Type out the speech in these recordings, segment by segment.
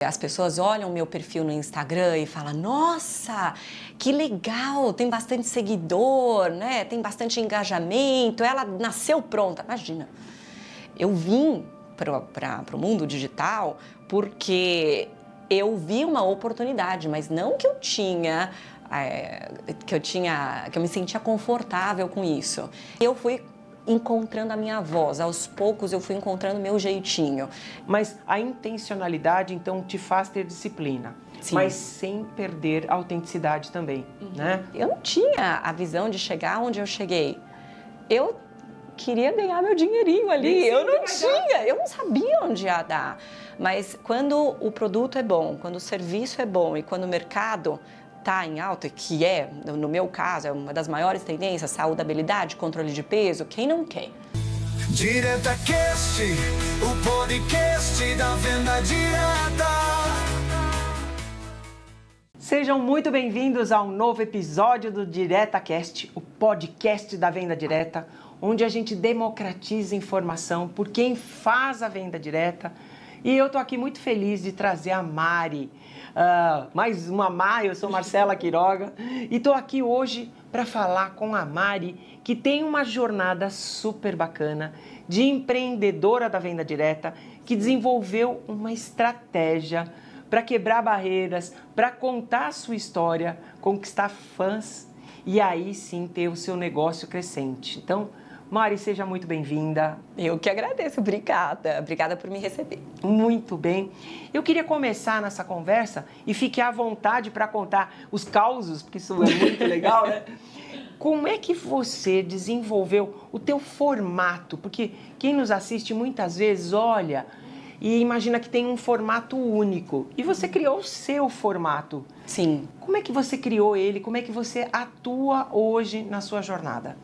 As pessoas olham o meu perfil no Instagram e falam, nossa, que legal, tem bastante seguidor, né? Tem bastante engajamento, ela nasceu pronta. Imagina, eu vim para o mundo digital porque eu vi uma oportunidade, mas não que eu me sentia confortável com isso. Eu fui encontrando a minha voz, aos poucos eu fui encontrando o meu jeitinho. Mas a intencionalidade, então, te faz ter disciplina, Sim. Mas sem perder a autenticidade também, né? Eu não tinha a visão de chegar onde eu cheguei. Eu queria ganhar meu dinheirinho ali, eu não tinha, eu não sabia onde ia dar. Mas quando o produto é bom, quando o serviço é bom e quando o mercado está em alta, que é, no meu caso, é uma das maiores tendências, saudabilidade, controle de peso, quem não quer? Direta Cast, o podcast da Venda Direta. Sejam muito bem-vindos a um novo episódio do Direta Cast, o podcast da Venda Direta, onde a gente democratiza informação por quem faz a venda direta. E eu tô aqui muito feliz de trazer a Mari, mais uma Mari, eu sou Marcela Quiroga, e tô aqui hoje para falar com a Mari, que tem uma jornada super bacana de empreendedora da venda direta, que desenvolveu uma estratégia para quebrar barreiras, para contar a sua história, conquistar fãs e aí sim ter o seu negócio crescente. Então, Mari, seja muito bem-vinda. Eu que agradeço, obrigada. Obrigada por me receber. Muito bem. Eu queria começar nessa conversa e fique à vontade para contar os causos, porque isso é muito legal, né? Como é que você desenvolveu o teu formato? Porque quem nos assiste muitas vezes olha e imagina que tem um formato único. E você criou o seu formato. Sim. Como é que você criou ele? Como é que você atua hoje na sua jornada?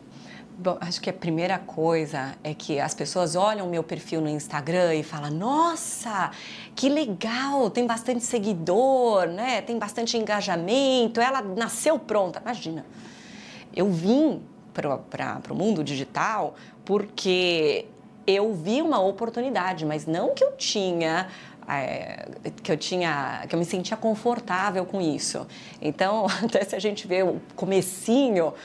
Bom, acho que a primeira coisa é que as pessoas olham o meu perfil no Instagram e falam, nossa, que legal, tem bastante seguidor, né? Tem bastante engajamento, ela nasceu pronta. Imagina, eu vim para o mundo digital porque eu vi uma oportunidade, mas não que eu me sentia confortável com isso. Então, até se a gente vê o comecinho,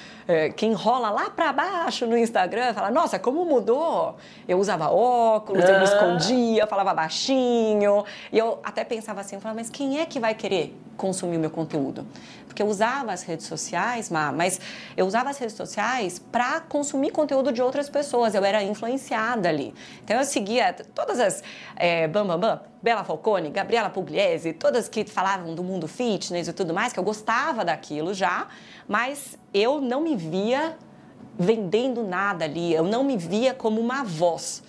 quem rola lá para baixo no Instagram, fala, nossa, como mudou? Eu usava óculos, eu me escondia, falava baixinho, e eu até pensava assim, eu falava, mas quem é que vai querer consumir o meu conteúdo? Porque eu usava as redes sociais, mas eu usava as redes sociais para consumir conteúdo de outras pessoas, eu era influenciada ali. Então eu seguia todas as Bela Falcone, Gabriela Pugliese, todas que falavam do mundo fitness e tudo mais, que eu gostava daquilo já, mas eu não me via vendendo nada ali, eu não me via como uma voz.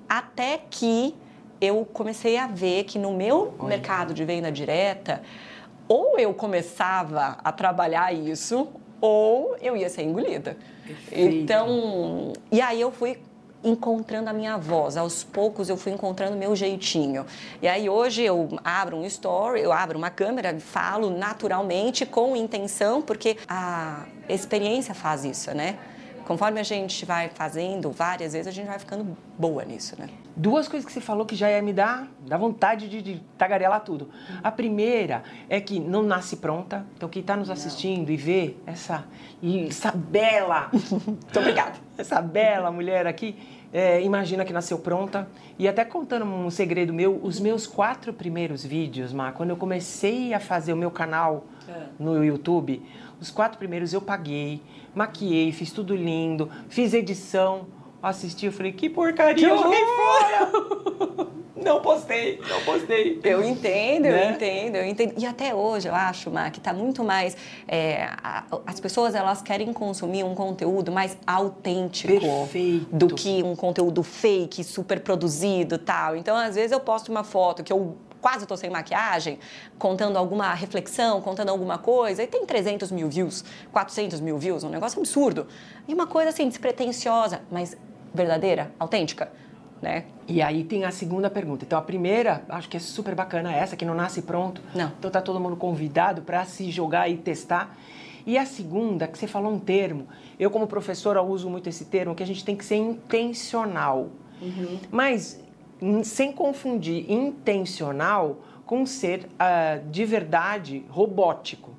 Até que eu comecei a ver que no meu mercado de venda direta, ou eu começava a trabalhar isso, ou eu ia ser engolida. Perfeito. Então, e aí eu fui encontrando a minha voz, aos poucos eu fui encontrando o meu jeitinho. E aí hoje eu abro um story, eu abro uma câmera, falo naturalmente, com intenção, porque a experiência faz isso, né? Conforme a gente vai fazendo várias vezes, a gente vai ficando boa nisso, né? Duas coisas que você falou que já ia me dar vontade de tagarelar tudo. A primeira é que não nasce pronta. Então, quem está nos assistindo e vê essa bela... Muito obrigada. Essa bela mulher aqui, imagina que nasceu pronta. E até contando um segredo meu, os meus 4 primeiros vídeos, Má, quando eu comecei a fazer o meu canal no YouTube, os 4 primeiros eu paguei, maquiei, fiz tudo lindo, fiz edição, assisti, eu falei, que porcaria, eu joguei fora! Não postei. Eu entendo, Né? eu entendo. E até hoje eu acho, Má, que está muito mais... as pessoas, elas querem consumir um conteúdo mais autêntico. Perfeito. Do que um conteúdo fake, super produzido e tal. Então, às vezes eu posto uma foto que eu quase estou sem maquiagem, contando alguma reflexão, contando alguma coisa, e tem 300 mil views, 400 mil views, um negócio absurdo. E uma coisa assim, despretensiosa, mas verdadeira, autêntica, né? E aí tem a segunda pergunta. Então, a primeira, acho que é super bacana essa, que não nasce pronto. Não. Então, tá todo mundo convidado para se jogar e testar. E a segunda, que você falou um termo, eu como professora uso muito esse termo, que a gente tem que ser intencional. Mas sem confundir intencional com ser de verdade robótico.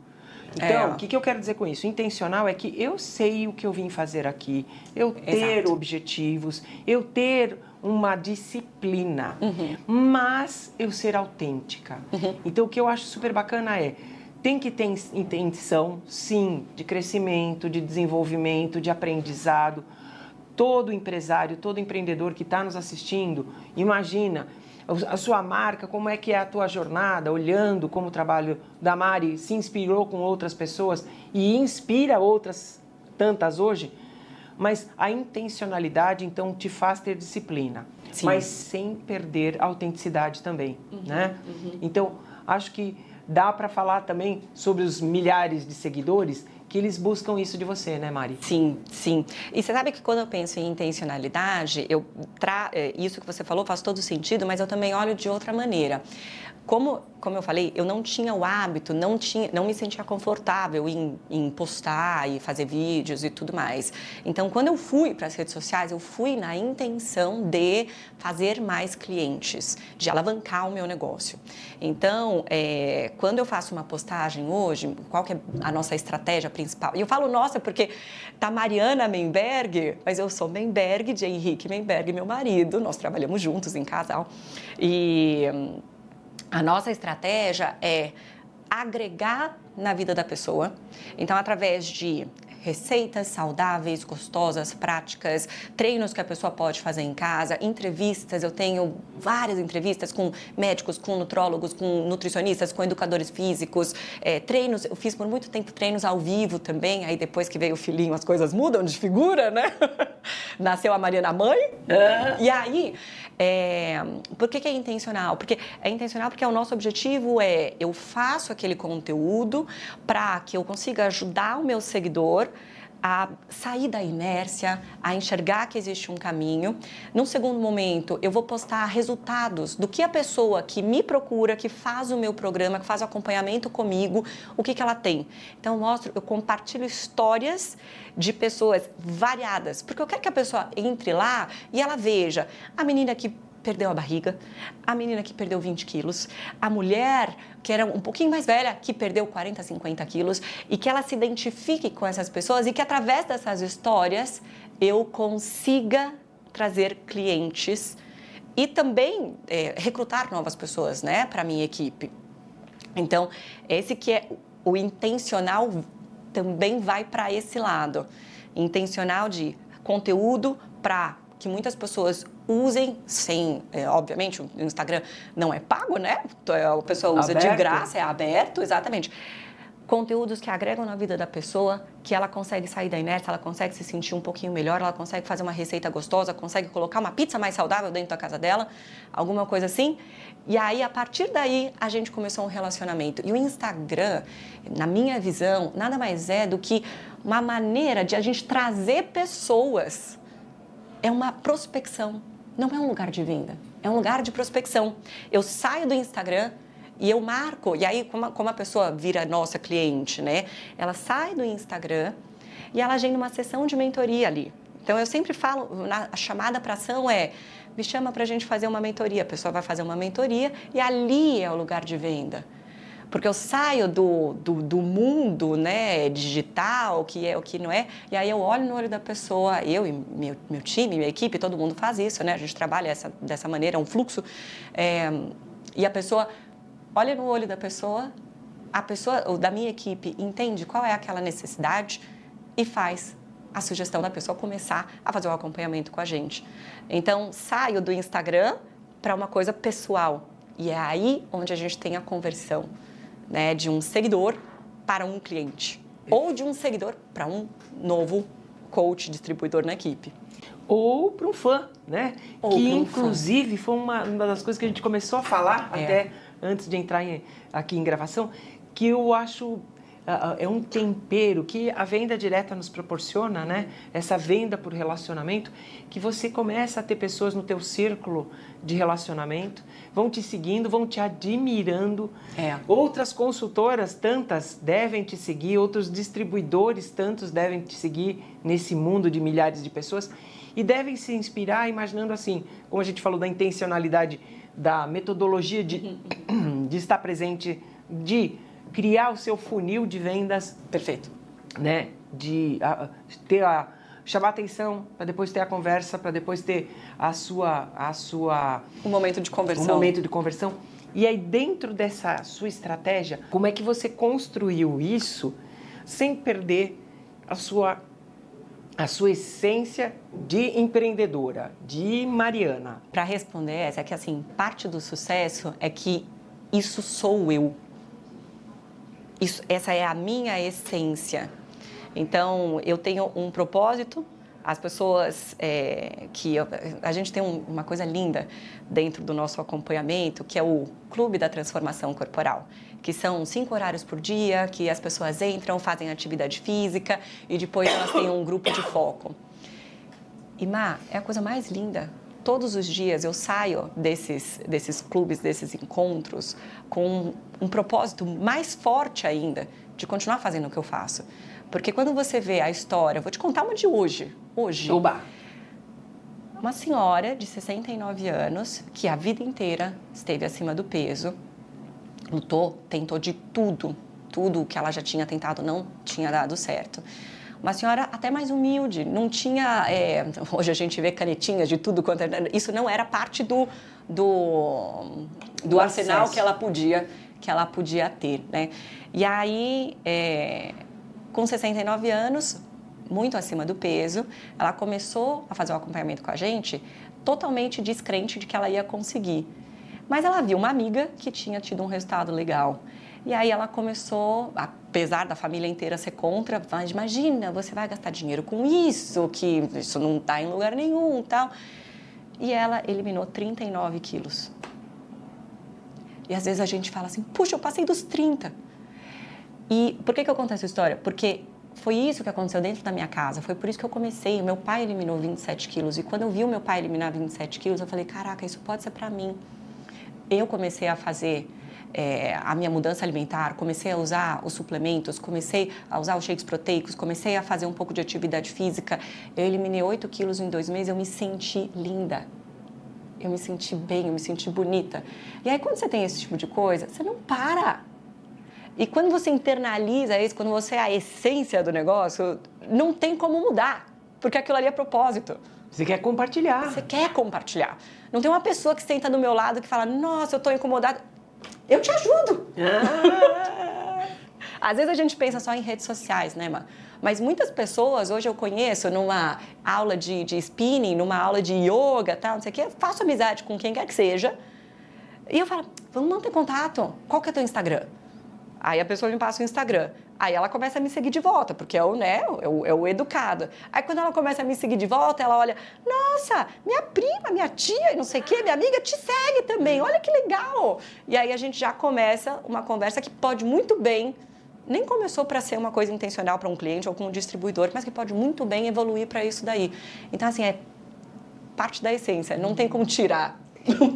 Então, o que eu quero dizer com isso? Intencional é que eu sei o que eu vim fazer aqui, eu ter objetivos, eu ter uma disciplina, mas eu ser autêntica. Então, o que eu acho super bacana tem que ter intenção, sim, de crescimento, de desenvolvimento, de aprendizado. Todo empresário, todo empreendedor que está nos assistindo, imagina a sua marca, como é que é a tua jornada, olhando como o trabalho da Mari se inspirou com outras pessoas e inspira outras tantas hoje, mas a intencionalidade, então, te faz ter disciplina, mas sem perder a autenticidade também, né? Então, acho que dá para falar também sobre os milhares de seguidores que eles buscam isso de você, né, Mari? Sim, sim. E você sabe que quando eu penso em intencionalidade, isso que você falou faz todo sentido, mas eu também olho de outra maneira. Como eu falei, eu não tinha o hábito, não me sentia confortável em postar e fazer vídeos e tudo mais. Então, quando eu fui para as redes sociais, eu fui na intenção de fazer mais clientes, de alavancar o meu negócio. Então, quando eu faço uma postagem hoje, qual que é a nossa estratégia principal? E eu falo nossa porque tá Mariana Menberg, mas eu sou Menberg de Henrique Menberg, meu marido, nós trabalhamos juntos em casal. E a nossa estratégia é agregar na vida da pessoa. Então, através de receitas saudáveis, gostosas, práticas, treinos que a pessoa pode fazer em casa, entrevistas, eu tenho várias entrevistas com médicos, com nutrólogos, com nutricionistas, com educadores físicos, treinos, eu fiz por muito tempo treinos ao vivo também, aí depois que veio o filhinho as coisas mudam de figura, né? Nasceu a Mariana mãe, e aí, por que é intencional? Porque é intencional porque o nosso objetivo eu faço aquele conteúdo para que eu consiga ajudar o meu seguidor a sair da inércia, a enxergar que existe um caminho. Num segundo momento, eu vou postar resultados do que a pessoa que me procura, que faz o meu programa, que faz o acompanhamento comigo, o que ela tem. Então, eu compartilho histórias de pessoas variadas, porque eu quero que a pessoa entre lá e ela veja a menina que perdeu a barriga, a menina que perdeu 20 quilos, a mulher que era um pouquinho mais velha, que perdeu 40, 50 quilos, e que ela se identifique com essas pessoas e que através dessas histórias eu consiga trazer clientes e também recrutar novas pessoas, né, para a minha equipe. Então, esse que é o intencional também vai para esse lado. Intencional de conteúdo para que muitas pessoas usem sem, obviamente, o Instagram não é pago, né? A pessoa usa aberto. De graça, é aberto, exatamente. Conteúdos que agregam na vida da pessoa, que ela consegue sair da inércia, ela consegue se sentir um pouquinho melhor, ela consegue fazer uma receita gostosa, consegue colocar uma pizza mais saudável dentro da casa dela, alguma coisa assim. E aí, a partir daí, a gente começou um relacionamento. E o Instagram, na minha visão, nada mais é do que uma maneira de a gente trazer pessoas. É uma prospecção, não é um lugar de venda, é um lugar de prospecção. Eu saio do Instagram e eu marco, e aí como a pessoa vira nossa cliente, né? Ela sai do Instagram e ela agenda uma sessão de mentoria ali. Então, eu sempre falo, a chamada para ação me chama para a gente fazer uma mentoria. A pessoa vai fazer uma mentoria e ali é o lugar de venda. Porque eu saio do mundo, né, digital, que é o que não é, e aí eu olho no olho da pessoa, eu e meu time, minha equipe, todo mundo faz isso, né? A gente trabalha dessa maneira, é um fluxo. E a pessoa olha no olho da pessoa, a pessoa da minha equipe entende qual é aquela necessidade e faz a sugestão da pessoa começar a fazer o acompanhamento com a gente. Então, saio do Instagram para uma coisa pessoal. E é aí onde a gente tem a conversão, né, de um seguidor para um cliente. Ou de um seguidor para um novo coach, distribuidor na equipe. Ou para um fã, né? Que, inclusive, foi uma das coisas que a gente começou a falar até antes de entrar aqui em gravação, que eu acho... é um tempero que a venda direta nos proporciona, né? Essa venda por relacionamento, que você começa a ter pessoas no teu círculo de relacionamento, vão te seguindo, vão te admirando. Outras consultoras, tantas, devem te seguir, outros distribuidores, tantos, devem te seguir nesse mundo de milhares de pessoas e devem se inspirar imaginando assim, como a gente falou da intencionalidade, da metodologia de de estar presente, de criar o seu funil de vendas. Perfeito. Né? De chamar atenção, para depois ter a conversa, para depois ter Um momento de conversão. Um momento de conversão. E aí, dentro dessa sua estratégia, como é que você construiu isso sem perder a sua essência de empreendedora, de Mariana? Para responder essa, é que assim, parte do sucesso é que isso sou eu. Essa é a minha essência. Então, eu tenho um propósito. As pessoas a gente tem uma coisa linda dentro do nosso acompanhamento, que é o Clube da Transformação Corporal, que são 5 horários por dia, que as pessoas entram, fazem atividade física e depois elas têm um grupo de foco. E, Má, é a coisa mais linda. Todos os dias eu saio desses clubes, desses encontros, com um propósito mais forte ainda de continuar fazendo o que eu faço. Porque quando você vê a história, vou te contar uma de hoje. Oba! Uma senhora de 69 anos, que a vida inteira esteve acima do peso, lutou, tentou de tudo que ela já tinha tentado não tinha dado certo. Uma senhora até mais humilde, não tinha... hoje a gente vê canetinhas de tudo quanto... Isso não era parte do arsenal que ela podia ter, né? E aí, com 69 anos, muito acima do peso, ela começou a fazer o acompanhamento com a gente totalmente descrente de que ela ia conseguir. Mas ela viu uma amiga que tinha tido um resultado legal. E aí ela começou, apesar da família inteira ser contra, mas imagina, você vai gastar dinheiro com isso, que isso não está em lugar nenhum e tal. E ela eliminou 39 quilos. E às vezes a gente fala assim, puxa, eu passei dos 30. E por que eu conto essa história? Porque foi isso que aconteceu dentro da minha casa, foi por isso que eu comecei. O meu pai eliminou 27 quilos e quando eu vi o meu pai eliminar 27 quilos, eu falei, caraca, isso pode ser para mim. Eu comecei a fazer a minha mudança alimentar, comecei a usar os suplementos, comecei a usar os shakes proteicos, comecei a fazer um pouco de atividade física. Eu eliminei 8 quilos em 2 meses, eu me senti linda. Eu me senti bem, eu me senti bonita. E aí, quando você tem esse tipo de coisa, você não para. E quando você internaliza isso, quando você é a essência do negócio, não tem como mudar, porque aquilo ali é propósito. Você quer compartilhar. Você quer compartilhar. Não tem uma pessoa que senta do meu lado que fala, nossa, eu estou incomodada. Eu te ajudo. Às vezes a gente pensa só em redes sociais, né, Má? Mas muitas pessoas, hoje eu conheço numa aula de spinning, numa aula de yoga, tal, não sei o quê, faço amizade com quem quer que seja. E eu falo, vamos manter contato. Qual que é o teu Instagram? Aí a pessoa me passa o Instagram. Aí ela começa a me seguir de volta, porque é o educado. Aí quando ela começa a me seguir de volta, ela olha, nossa, minha prima, minha tia, não sei o quê, minha amiga te segue também, olha que legal. E aí a gente já começa uma conversa que pode muito bem, nem começou para ser uma coisa intencional para um cliente ou com um distribuidor, mas que pode muito bem evoluir para isso daí. Então, assim, é parte da essência, não tem como tirar.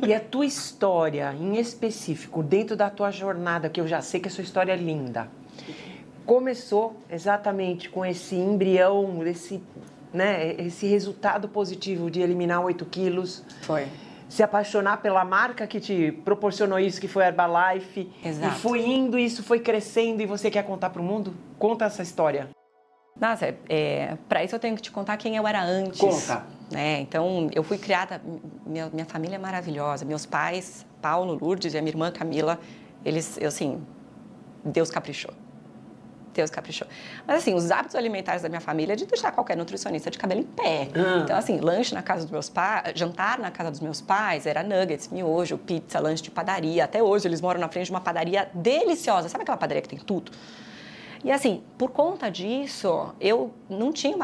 E a tua história, em específico, dentro da tua jornada, que eu já sei que a sua história é linda, começou exatamente com esse embrião, esse resultado positivo de eliminar 8 quilos. Foi. Se apaixonar pela marca que te proporcionou isso, que foi a Herbalife. Exato. E foi indo, isso foi crescendo e você quer contar para o mundo? Conta essa história. Nossa, para isso eu tenho que te contar quem eu era antes. Conta. Então, eu fui criada, minha família é maravilhosa. Meus pais, Paulo, Lourdes e a minha irmã Camila, Deus caprichou. Deus caprichou. Mas, assim, os hábitos alimentares da minha família é de deixar qualquer nutricionista de cabelo em pé. Então, assim, lanche na casa dos meus pais, jantar na casa dos meus pais, era nuggets, miojo, pizza, lanche de padaria. Até hoje, eles moram na frente de uma padaria deliciosa. Sabe aquela padaria que tem tudo? E, assim, por conta disso, eu não tinha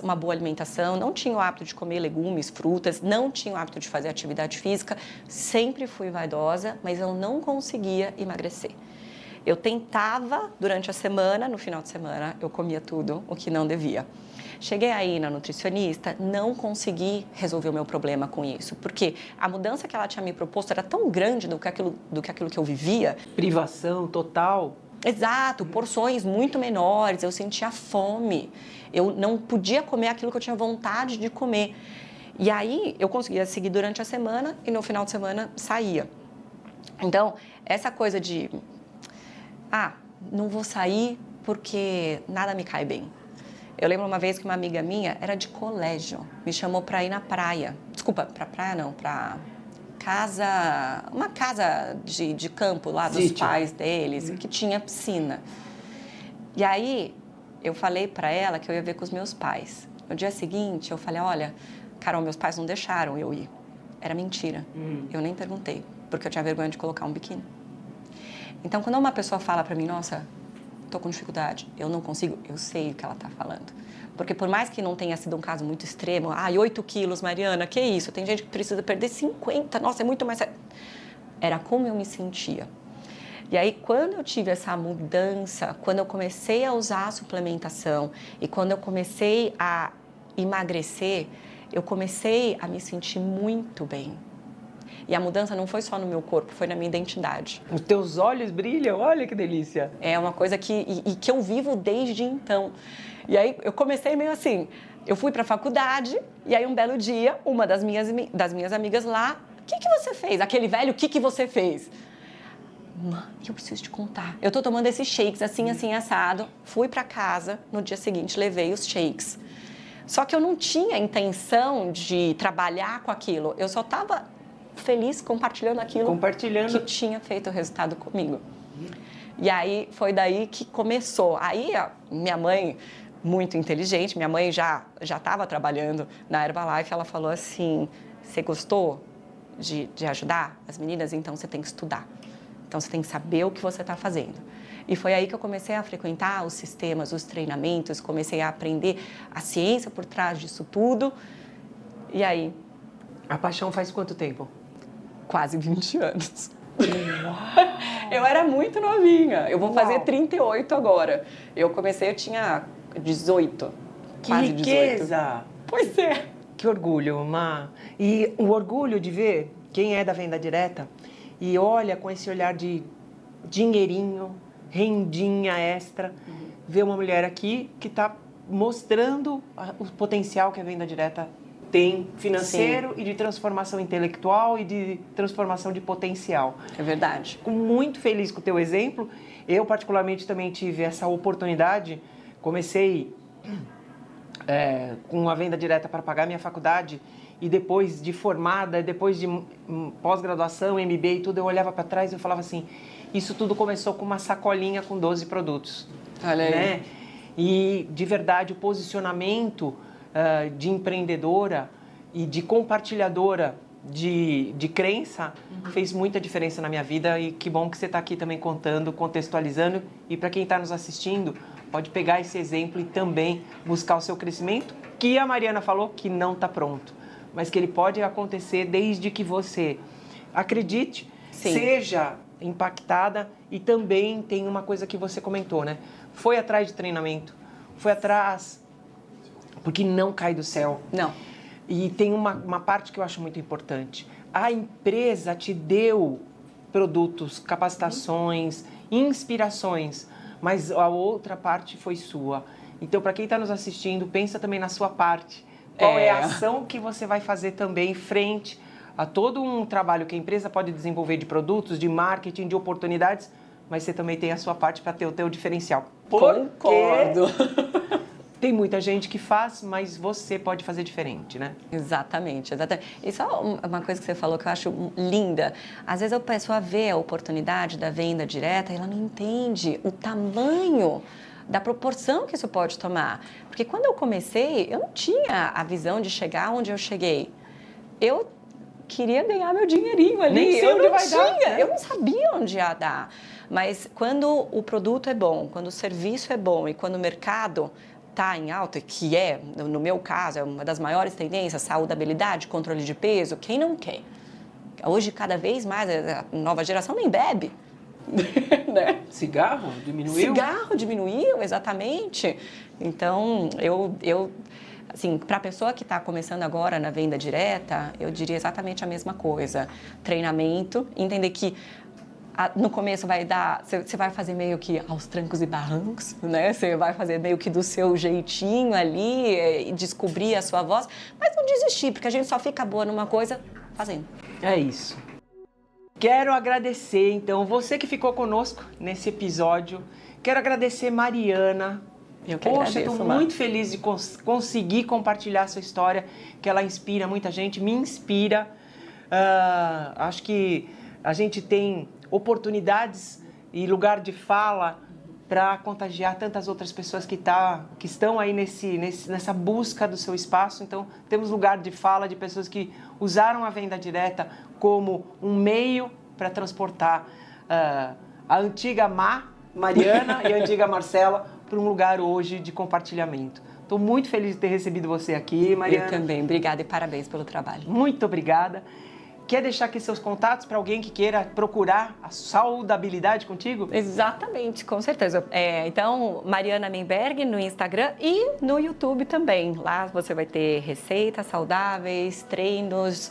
uma boa alimentação, não tinha o hábito de comer legumes, frutas, não tinha o hábito de fazer atividade física. Sempre fui vaidosa, mas eu não conseguia emagrecer. Eu tentava durante a semana, no final de semana, eu comia tudo o que não devia. Cheguei aí na nutricionista, não consegui resolver o meu problema com isso, porque a mudança que ela tinha me proposto era tão grande do que aquilo que eu vivia. Privação total. Exato, porções muito menores, eu sentia fome, eu não podia comer aquilo que eu tinha vontade de comer. E aí eu conseguia seguir durante a semana e no final de semana saía. Então, essa coisa de, não vou sair porque nada me cai bem. Eu lembro uma vez que uma amiga minha, era de colégio, me chamou para ir na praia. Desculpa, para praia não, para uma casa de campo lá dos pais deles, que tinha piscina. E aí, eu falei para ela que eu ia ver com os meus pais. No dia seguinte, eu falei, olha, Carol, meus pais não deixaram eu ir. Era mentira. Eu nem perguntei, porque eu tinha vergonha de colocar um biquíni. Então, quando uma pessoa fala para mim, nossa, tô com dificuldade, eu não consigo, eu sei o que ela tá falando. Porque por mais que não tenha sido um caso muito extremo, 8 quilos, Mariana, que isso? Tem gente que precisa perder 50, nossa, é muito mais... Era como eu me sentia. E aí, quando eu tive essa mudança, quando eu comecei a usar a suplementação e quando eu comecei a emagrecer, eu comecei a me sentir muito bem. E a mudança não foi só no meu corpo, foi na minha identidade. Os teus olhos brilham, olha que delícia. É uma coisa que eu vivo desde então. E aí eu comecei meio assim, eu fui para a faculdade e aí um belo dia, uma das minhas amigas lá, o que você fez? Aquele velho, o que você fez? Mãe, eu preciso te contar. Eu tô tomando esses shakes assim, assim, assado. Fui para casa, no dia seguinte levei os shakes. Só que eu não tinha intenção de trabalhar com aquilo, eu só tava feliz compartilhando aquilo que tinha feito o resultado comigo. E aí foi daí que começou. Aí a minha mãe, muito inteligente, minha mãe já estava trabalhando na Herbalife, ela falou assim, você gostou de ajudar as meninas? Então você tem que estudar. Então você tem que saber o que você está fazendo. E foi aí que eu comecei a frequentar os sistemas, os treinamentos, comecei a aprender a ciência por trás disso tudo. E aí... A paixão faz quanto tempo? Quase 20 anos. Uau. Eu era muito novinha. Eu vou fazer 38 agora. Eu comecei, eu tinha 18. Que quase riqueza! 18. Pois é. Que orgulho, Má. E o orgulho de ver quem é da venda direta e olha com esse olhar de dinheirinho, rendinha extra, ver uma mulher aqui que está mostrando o potencial que a venda direta tem financeiro. Sim. E de transformação intelectual e de transformação de potencial. É verdade. Fico muito feliz com o teu exemplo. Eu, particularmente, também tive essa oportunidade. Comecei com a venda direta para pagar minha faculdade e depois de formada, depois de pós-graduação, MBA e tudo, eu olhava para trás e eu falava assim, isso tudo começou com uma sacolinha com 12 produtos. Olha aí. Né? E, de verdade, o posicionamento de empreendedora e de compartilhadora de crença fez muita diferença na minha vida e que bom que você está aqui também contando, contextualizando. E para quem está nos assistindo, pode pegar esse exemplo e também buscar o seu crescimento, que a Mariana falou que não está pronto, mas que ele pode acontecer desde que você acredite, Sim. seja impactada e também tem uma coisa que você comentou, né? Foi atrás de treinamento, foi atrás... Porque não cai do céu. Não. E tem uma parte que eu acho muito importante. A empresa te deu produtos, capacitações, inspirações, mas a outra parte foi sua. Então, para quem está nos assistindo, pensa também na sua parte. Qual é a ação que você vai fazer também frente a todo um trabalho que a empresa pode desenvolver de produtos, de marketing, de oportunidades, mas você também tem a sua parte para ter o teu diferencial. Concordo. Tem muita gente que faz, mas você pode fazer diferente, né? Exatamente, exatamente. E só uma coisa que você falou que eu acho linda. Às vezes a pessoa vê a oportunidade da venda direta e ela não entende o tamanho da proporção que isso pode tomar. Porque quando eu comecei, eu não tinha a visão de chegar onde eu cheguei. Eu queria ganhar meu dinheirinho ali. Nem sei onde vai dar, né? Eu não sabia onde ia dar. Mas quando o produto é bom, quando o serviço é bom e quando o mercado está em alta, que é, no meu caso, é uma das maiores tendências, saudabilidade, controle de peso, quem não quer? Hoje, cada vez mais, a nova geração nem bebe. Né? Cigarro diminuiu? Cigarro diminuiu, exatamente. Então, assim, para a pessoa que está começando agora na venda direta, eu diria exatamente a mesma coisa. Treinamento, entender que no começo você vai fazer meio que aos trancos e barrancos, né? Você vai fazer meio que do seu jeitinho ali e descobrir a sua voz, mas não desistir, porque a gente só fica boa numa coisa fazendo. É isso. Quero agradecer, então, você que ficou conosco nesse episódio. Quero agradecer Mariana. Eu que Poxa, agradeço, estou Mar. muito feliz de conseguir compartilhar essa história, que ela inspira muita gente, me inspira. Acho que a gente tem oportunidades e lugar de fala para contagiar tantas outras pessoas que estão aí nessa busca do seu espaço. Então, temos lugar de fala de pessoas que usaram a venda direta como um meio para transportar a antiga Mariana e a antiga Marcela para um lugar hoje de compartilhamento. Estou muito feliz de ter recebido você aqui, Mariana. Eu também. Obrigada e parabéns pelo trabalho. Muito obrigada. Quer deixar aqui seus contatos para alguém que queira procurar a saudabilidade contigo? Exatamente, com certeza. Então, Mariana Menberg no Instagram e no YouTube também. Lá você vai ter receitas saudáveis, treinos,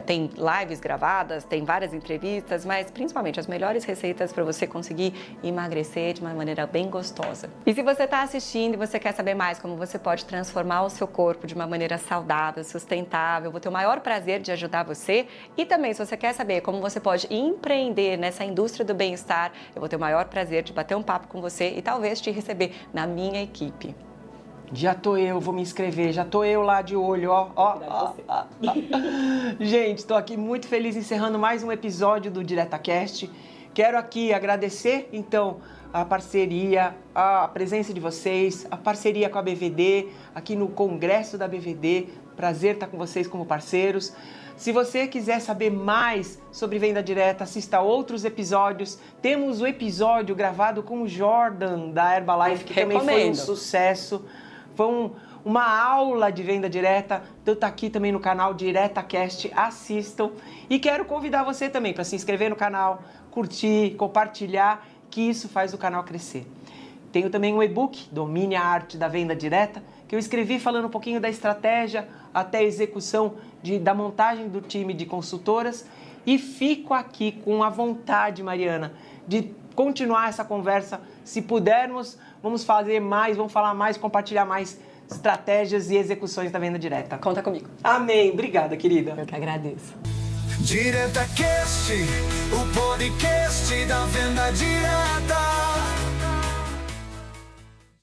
tem lives gravadas, tem várias entrevistas, mas principalmente as melhores receitas para você conseguir emagrecer de uma maneira bem gostosa. E se você está assistindo e você quer saber mais como você pode transformar o seu corpo de uma maneira saudável, sustentável, eu vou ter o maior prazer de ajudar você. E também, se você quer saber como você pode empreender nessa indústria do bem-estar, eu vou ter o maior prazer de bater um papo com você e talvez te receber na minha equipe. Já tô eu, vou me inscrever, já tô eu lá de olho, ó. Gente, tô aqui muito feliz encerrando mais um episódio do DiretaCast. Quero aqui agradecer, então, a parceria, a presença de vocês, a parceria com a BVD, aqui no Congresso da BVD. Prazer estar com vocês como parceiros. Se você quiser saber mais sobre venda direta, assista a outros episódios. Temos o episódio gravado com o Jordan da Herbalife, que também foi um sucesso. Foi uma aula de venda direta. Então tá aqui também no canal DiretaCast, assistam. E quero convidar você também para se inscrever no canal, curtir, compartilhar, que isso faz o canal crescer. Tenho também um e-book, Domine a Arte da Venda Direta, que eu escrevi falando um pouquinho da estratégia até a execução da montagem do time de consultoras. E fico aqui com a vontade, Mariana, de continuar essa conversa. Se pudermos, vamos fazer mais, vamos falar mais, compartilhar mais estratégias e execuções da venda direta. Conta comigo. Amém. Obrigada, querida. Eu que agradeço. DiretaCast, o podcast da venda direta.